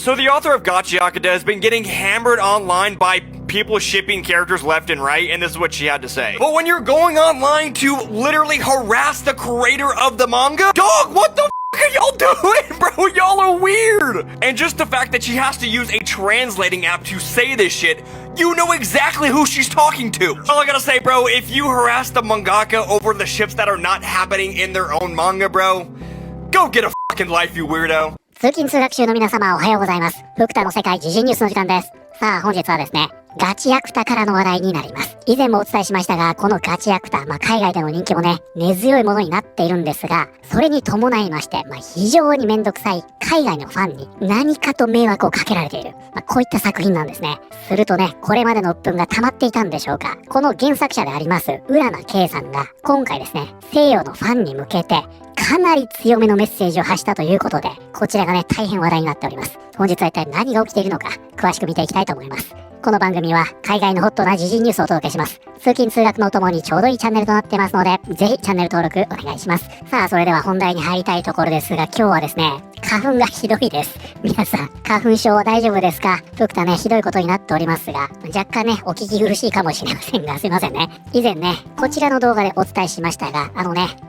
So the author of Gachi Akata has been getting hammered online by people shipping characters left and right, and this is what she had to say. But when you're going online to literally harass the creator of the manga, dog, what the are y'all doing, bro? Y'all are weird. And just the fact that she has to use a translating app to say this shit, you know exactly who she's talking to. All I gotta say, bro, if you harass the mangaka over the ships that are not happening in their own manga, bro, go get a fucking life, you weirdo. 通勤通学中の皆様おはようございます。福田の世界時事ニュースの時間です。さあ本日はですね、ガチアクタからの話題になります。以前もお伝えしましたが、このガチアクタ、海外での人気もね、根強いものになっているんですが、それに伴いまして、非常にめんどくさい海外のファンに何かと迷惑をかけられている。こういった作品なんですね。するとね、これまでの鬱憤が溜まっていたんでしょうか。この原作者であります、浦名圭さんが、今回ですね、西洋のファンに向けて、かなり強めのメッセージを発したということで、こちらがね、大変話題になっております。本日は一体何が起きているのか、詳しく見ていきたいと思います。この番組は海外のホットな時事ニュースをお届けします。通勤通学のお供にちょうどいいチャンネルとなってますので、ぜひチャンネル登録お願いします。さあ、それでは本題に入りたいところですが、今日はですね、花粉がひどいです。皆さん、花粉症は大丈夫ですか？福田ね、ひどいことになっておりますが、若干ね、お聞き苦しいかもしれませんが、すいませんね。以前ね、こちらの動画でお伝えしましたが、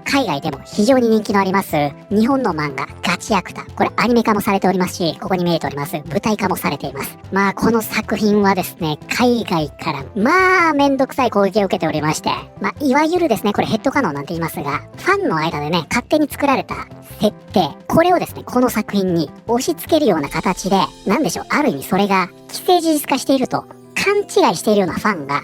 海外でも非常に人気のあります、日本の漫画、ガチアクタ。これアニメ化もされておりますし、ここに見えております、舞台化もされています。この作品はですね、海外から、めんどくさい攻撃を受けておりまして、いわゆるですね、これヘッドカノンなんて言いますが、ファンの間でね、勝手に作られた設定、これをですね、この作品に押し付けるような形で、なんでしょう、ある意味それが既成事実化していると勘違いしているようなファンが、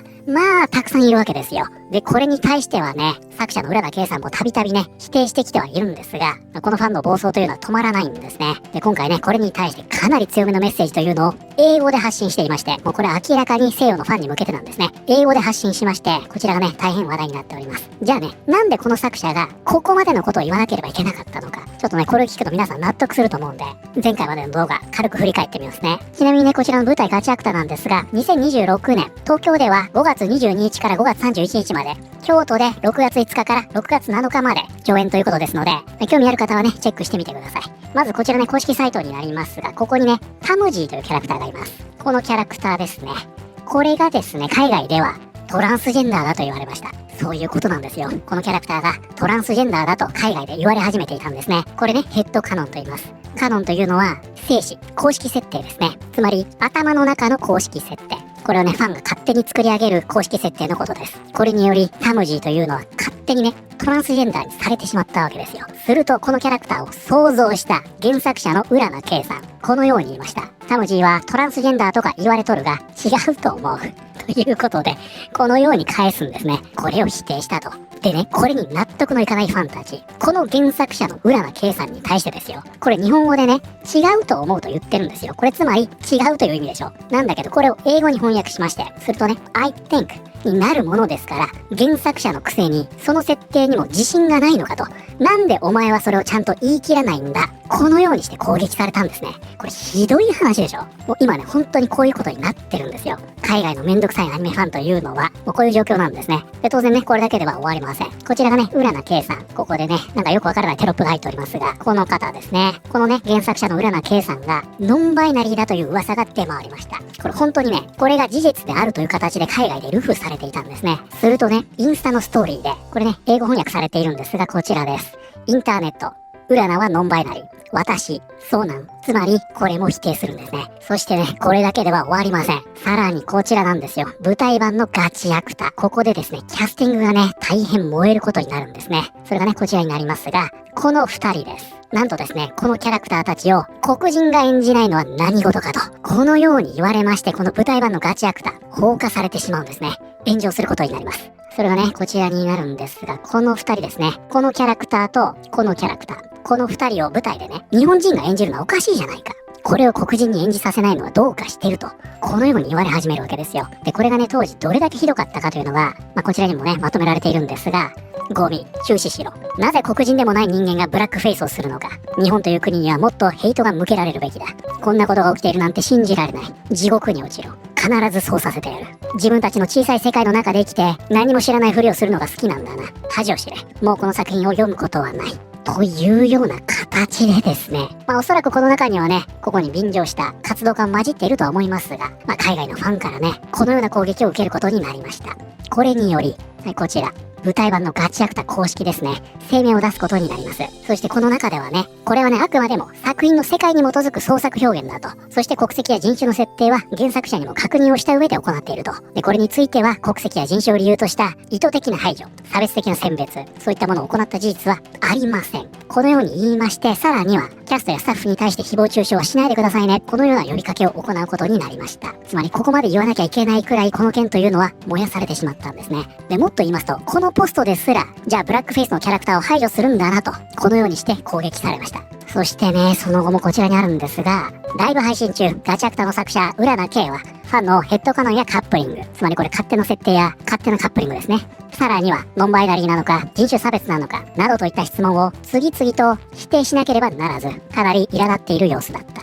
たくさんいるわけですよ。で、これに対してはね、作者の浦名圭さんもたびたびね、否定してきてはいるんですが、このファンの暴走というのは止まらないんですね。で、今回ね、これに対してかなり強めのメッセージというのを英語で発信していまして、もうこれ明らかに西洋のファンに向けてなんですね。英語で発信しまして、こちらがね、大変話題になっております。じゃあね、なんでこの作者がここまでのことを言わなければいけなかったのか、ちょっとね、これを聞くと皆さん納得すると思うんで、前回までの動画、軽く振り返ってみますね。ちなみにね、こちらの舞台ガチアクタなんですが、2026年、東京では5月22日から5月31日まで、京都で6月5日から6月7日まで上演ということですので、興味ある方はね、チェックしてみてください。まずこちらね、公式サイトになりますが、ここにね、タムジーというキャラクターがいます。このキャラクターですね。これがですね、海外ではトランスジェンダーだと言われました。そういうことなんですよ。このキャラクターがトランスジェンダーだと海外で言われ始めていたんですね。これね、ヘッドカノンと言います。カノンというのは、静止、公式設定ですね。つまり、頭の中の公式設定。これをね、ファンが勝手に作り上げる公式設定のことです。これにより、タムジーというのは勝手にね、トランスジェンダーにされてしまったわけですよ。すると、このキャラクターを想像した原作者の浦名圭さん、このように言いました。タムジーはトランスジェンダーとか言われとるが違うと思う。ということで、このように返すんですね。これを否定したと。でね、これに納得のいかないファンたち。この原作者の浦名圭さんに対してですよ。これ日本語でね、違うと思うと言ってるんですよ。これつまり違うという意味でしょ。なんだけど、これを英語に翻訳しまして、するとね、I think になるものですから、原作者のくせに、その設定にも自信がないのかと。なんでお前はそれをちゃんと言い切らないんだ。このようにして攻撃されたんですね。これひどい話でしょ。もう今ね、本当にこういうことになってるんですよ。海外のめんどくさいアニメファンというのは、もうこういう状況なんですね。で、当然ね、これだけでは終わりません。こちらがね、浦名圭さん。ここでね、なんかよくわからないテロップが入っておりますが、この方ですね。このね、原作者の浦名圭さんが、ノンバイナリーだという噂が出回りました。これ本当にね、これが事実であるという形で海外で流布されていたんですね。するとね、インスタのストーリーで、これね、英語翻訳されているんですが、こちらです。インターネット。浦名はノンバイナリー。私、そうなん。つまり、これも否定するんですね。そしてね、これだけでは終わりません。さらにこちらなんですよ。舞台版のガチアクタ。ここでですね、キャスティングがね、大変燃えることになるんですね。それがね、こちらになりますが、この二人です。なんとですね、このキャラクターたちを黒人が演じないのは何事かと。このように言われまして、この舞台版のガチアクタ、放火されてしまうんですね。炎上することになります。それがね、こちらになるんですが、この二人ですね。このキャラクターと、このキャラクター。この二人を舞台でね、日本人が演じるのはおかしいじゃないか。これを黒人に演じさせないのはどうかしてると。このように言われ始めるわけですよ。で、これがね、当時どれだけひどかったかというのが、こちらにもね、まとめられているんですが、ゴミ、中止しろ。なぜ黒人でもない人間がブラックフェイスをするのか。日本という国にはもっとヘイトが向けられるべきだ。こんなことが起きているなんて信じられない。地獄に落ちろ。必ずそうさせてやる。自分たちの小さい世界の中で生きて何も知らないふりをするのが好きなんだな。恥を知れ。もうこの作品を読むことはない。というような形でですね、おそらくこの中にはね、ここに便乗した活動家も混じっているとは思いますが、海外のファンからね、このような攻撃を受けることになりました。これにより、こちら、舞台版のガチアクタ公式ですね、声明を出すことになります。そしてこの中ではね、これはね、あくまでも作品の世界に基づく創作表現だと。そして国籍や人種の設定は原作者にも確認をした上で行っていると。で、これについては国籍や人種を理由とした意図的な排除、差別的な選別、そういったものを行った事実はありません。このように言いまして、さらには、キャストやスタッフに対して誹謗中傷はしないでくださいね。このような呼びかけを行うことになりました。つまり、ここまで言わなきゃいけないくらい、この件というのは燃やされてしまったんですね。で、もっと言いますと、このポストですら、じゃあブラックフェイスのキャラクターを排除するんだなと、このようにして攻撃されました。そしてね、その後もこちらにあるんですが、ライブ配信中、ガチャクタの作者、浦名圭は、ファンのヘッドカノンやカップリング、つまりこれ勝手な設定や勝手なカップリングですね。さらには、ノンバイナリーなのか、人種差別なのか、などといった質問を次々と否定しなければならず、かなり苛立っている様子だった。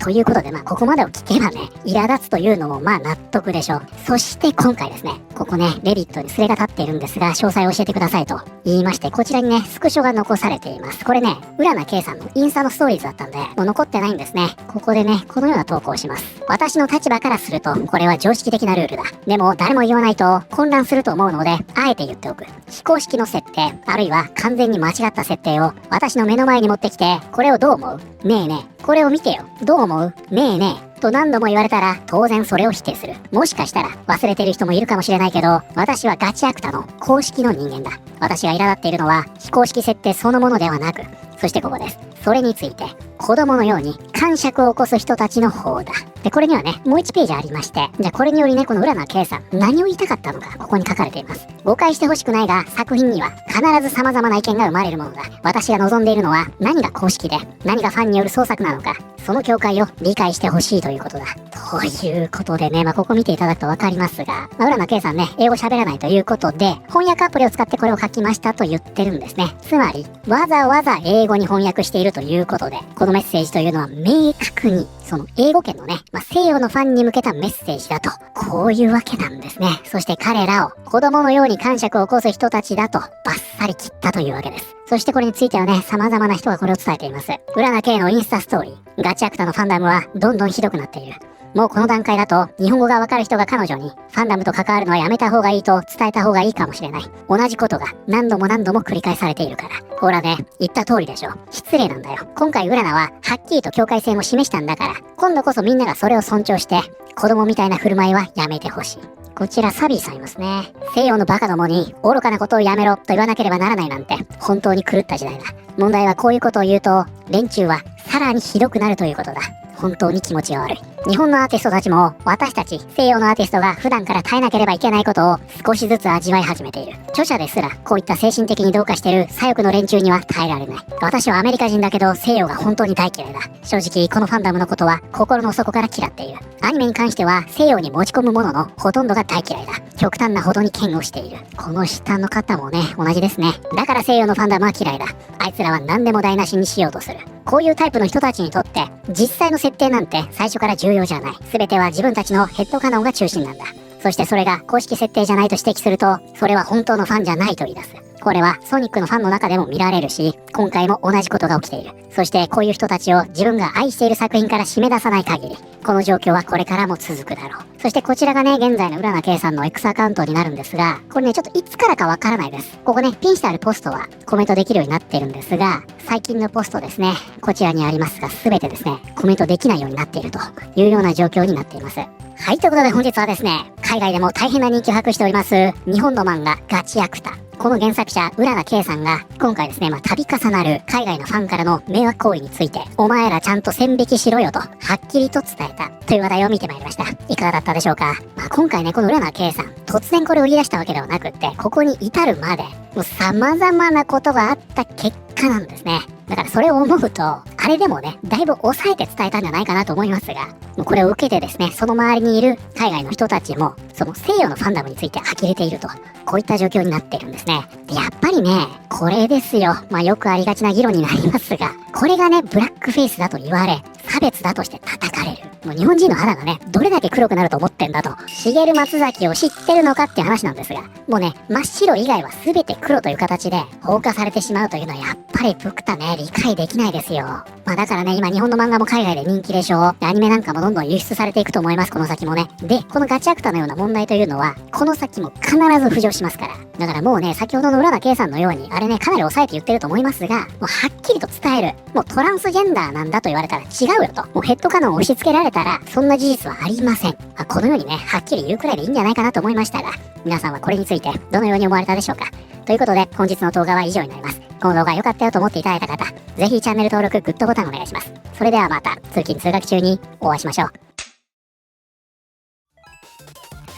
ということで、ここまでを聞けばね、苛立つというのも納得でしょう。そして今回ですね、ここね、レビットにスレが立っているんですが、詳細を教えてくださいと言いまして、こちらにね、スクショが残されています。これね、浦名圭さんのインスタのストーリーズだったんで、もう残ってないんですね。ここでね、このような投稿をします。私の立場からすると、これは常識的なルールだ。でも、誰も言わないと混乱すると思うので、あえて言っておく。非公式の設定、あるいは完全に間違った設定を私の目の前に持ってきて、これをどう思う？ねえねえ、これを見てよ。どう思う？ねえねえ。と何度も言われたら当然それを否定する。もしかしたら忘れてる人もいるかもしれないけど、私はガチアクタの公式の人間だ。私が苛立っているのは非公式設定そのものではなく、そしてここです。それについて子供のように癇癪を起こす人たちの方だ。で、これにはね、もう1ページありまして、じゃあこれによりね、この浦名圭さん、何を言いたかったのか、ここに書かれています。誤解してほしくないが、作品には必ず様々な意見が生まれるものだ。私が望んでいるのは、何が公式で、何がファンによる創作なのか、その境界を理解してほしいということだ。ということでね、ここ見ていただくとわかりますが、浦名圭さんね、英語喋らないということで、翻訳アプリを使ってこれを書きましたと言ってるんですね。つまり、わざわざ英語に翻訳しているということで、このメッセージというのは明確に、その英語圏のね、西洋のファンに向けたメッセージだと、こういうわけなんですね。そして彼らを子供のように癇癪を起こす人たちだと、バッサリ切ったというわけです。そしてこれについてはね、様々な人がこれを伝えています。浦名圭のインスタストーリー、ガチアクタのファンダムはどんどんひどくなっている。もうこの段階だと、日本語がわかる人が彼女に、ファンダムと関わるのはやめた方がいいと伝えた方がいいかもしれない。同じことが何度も何度も繰り返されているから。ほらね、言った通りでしょ。失礼なんだよ。今回浦名は、はっきりと境界線を示したんだから、今度こそみんながそれを尊重して、子供みたいな振る舞いはやめてほしい。こちらサビーさんいますね。西洋のバカどもに愚かなことをやめろと言わなければならないなんて本当に狂った時代だ。問題はこういうことを言うと連中はさらにひどくなるということだ。本当に気持ちが悪い。日本のアーティストたちも私たち西洋のアーティストが普段から耐えなければいけないことを少しずつ味わい始めている。著者ですらこういった精神的にどうかしている左翼の連中には耐えられない。私はアメリカ人だけど西洋が本当に大嫌いだ。正直このファンダムのことは心の底から嫌っている。アニメに関しては西洋に持ち込むもののほとんどが大嫌いだ。極端なほどに嫌悪している。この下の方もね、同じですね。だから西洋のファンダムは嫌いだ。あいつらは何でも台無しにしようとする。こういうタイプの人たちにとって実際の設定なんて最初から重要じゃない。全ては自分たちのヘッドカノンが中心なんだ。そしてそれが公式設定じゃないと指摘すると、それは本当のファンじゃないと言い出す。これはソニックのファンの中でも見られるし、今回も同じことが起きている。そしてこういう人たちを自分が愛している作品から締め出さない限り、この状況はこれからも続くだろう。そしてこちらがね、現在の浦名圭さんの X アカウントになるんですが、これね、ちょっといつからかわからないです。ここね、ピンしてあるポストはコメントできるようになってるんですが、最近のポストですね、こちらにありますが、すべてですね、コメントできないようになっているというような状況になっています。はい、ということで本日はですね、海外でも大変な人気を博しております、日本の漫画ガチアクタ。この原作者、浦名圭さんが、今回ですね、度重なる海外のファンからの迷惑行為について、お前らちゃんと線引きしろよと、はっきりと伝えた、という話題を見てまいりました。いかがだったでしょうか。今回ね、この浦名圭さん、突然これを言い出したわけではなくって、ここに至るまで、もう様々なことがあった結果なんですね。だからそれを思うと、あれでもね、だいぶ抑えて伝えたんじゃないかなと思いますが、もうこれを受けてですね、その周りにいる海外の人たちも、その西洋のファンダムについて呆れていると、こういった状況になっているんですね。で、やっぱりね、これですよ。よくありがちな議論になりますが、これがね、ブラックフェイスだと言われ、差別だとして叩かされる。もう日本人の肌がね、どれだけ黒くなると思ってんだと。茂松崎を知ってるのかっていう話なんですが、もうね、真っ白以外は全て黒という形で放火されてしまうというのはやっぱりブクタね、理解できないですよ。まあだからね、今日本の漫画も海外で人気でしょ。アニメなんかもどんどん輸出されていくと思います、この先もね。で、このガチアクタのような問題というのは、この先も必ず浮上しますから。だからもうね、先ほどの浦田圭さんのように、あれね、かなり抑えて言ってると思いますが、もうはっきりと伝える。もうトランスジェンダーなんだと言われたら違うよと。もうヘッドカノンを押し付けられたら、そんな事実はありません。このようにね、はっきり言うくらいでいいんじゃないかなと思いましたが、皆さんはこれについてどのように思われたでしょうか。ということで、本日の動画は以上になります。この動画良かったよと思っていただいた方、ぜひチャンネル登録、グッドボタンお願いします。それではまた、通勤通学中にお会いしましょう。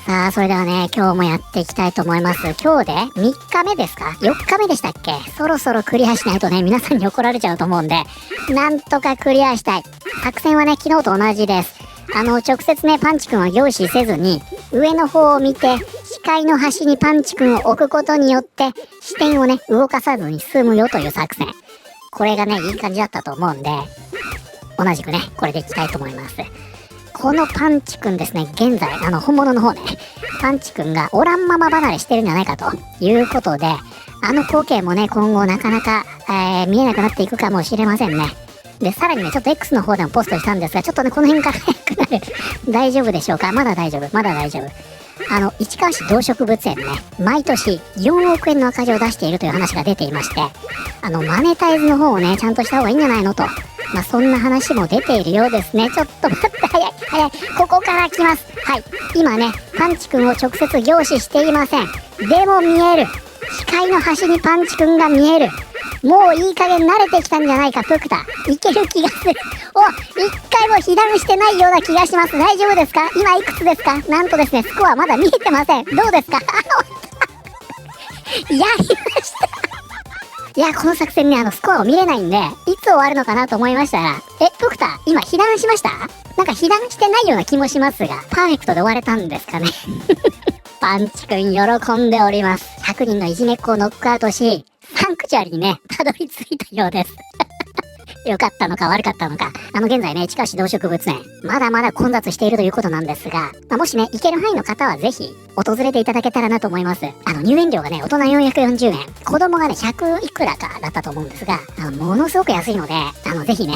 さあ、それではね、今日もやっていきたいと思います。今日で3日目ですか ?4 日目でしたっけ？そろそろクリアしないとね、皆さんに怒られちゃうと思うんで、なんとかクリアしたい。作戦はね、昨日と同じです。直接ね、パンチ君は凝視せずに、上の方を見て、視界の端にパンチ君を置くことによって、視点をね、動かさずに済むよという作戦。これがね、いい感じだったと思うんで、同じくね、これでいきたいと思います。このパンチくんですね、現在、本物の方ね、パンチくんがおらんまま離れしてるんじゃないかということで、光景もね、今後なかなか、見えなくなっていくかもしれませんね。で、さらにね、ちょっと X の方でもポストしたんですが、ちょっとね、この辺から早くなる。大丈夫でしょうか？まだ大丈夫、まだ大丈夫。市川市動植物園ね、毎年4億円の赤字を出しているという話が出ていまして、マネタイズの方をね、ちゃんとした方がいいんじゃないのと。まあ、そんな話も出ているようですね。ちょっと待って、早い。ここから来ます。はい。今ね、パンチくんを直接凝視していません。でも見える。視界の端にパンチくんが見える。もういい加減慣れてきたんじゃないか、プクタ。いける気がする。一回も被弾してないような気がします。大丈夫ですか？今いくつですか？なんとですね、スコアまだ見えてません。どうですか？やりました。いや、この作戦ね、スコアを見れないんで、いつ終わるのかなと思いましたら、プクタ、今、被弾しました？なんか被弾してないような気もしますが、パーフェクトで終われたんですかね。パンチくん喜んでおります。100人のいじめっ子をノックアウトし、サンクチュアリにね、たどり着いたようです。良かったのか悪かったのか。現在ね、市川市動植物園、まだまだ混雑しているということなんですが、もしね、行ける範囲の方はぜひ、訪れていただけたらなと思います。入園料がね、大人440円、子供がね、100いくらかだったと思うんですが、ものすごく安いので、ぜひね、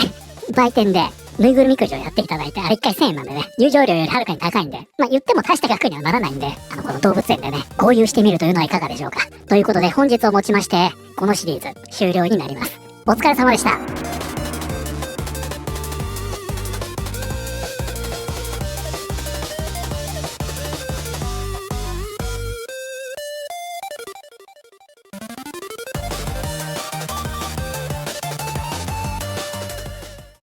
売店で、ぬいぐるみくじをやっていただいて、あれ1回1000円なんでね、入場料よりはるかに高いんで、言っても大した額にはならないんで、この動物園でね、合流してみるというのはいかがでしょうか。ということで、本日をもちまして、このシリーズ終了になります。お疲れ様でした。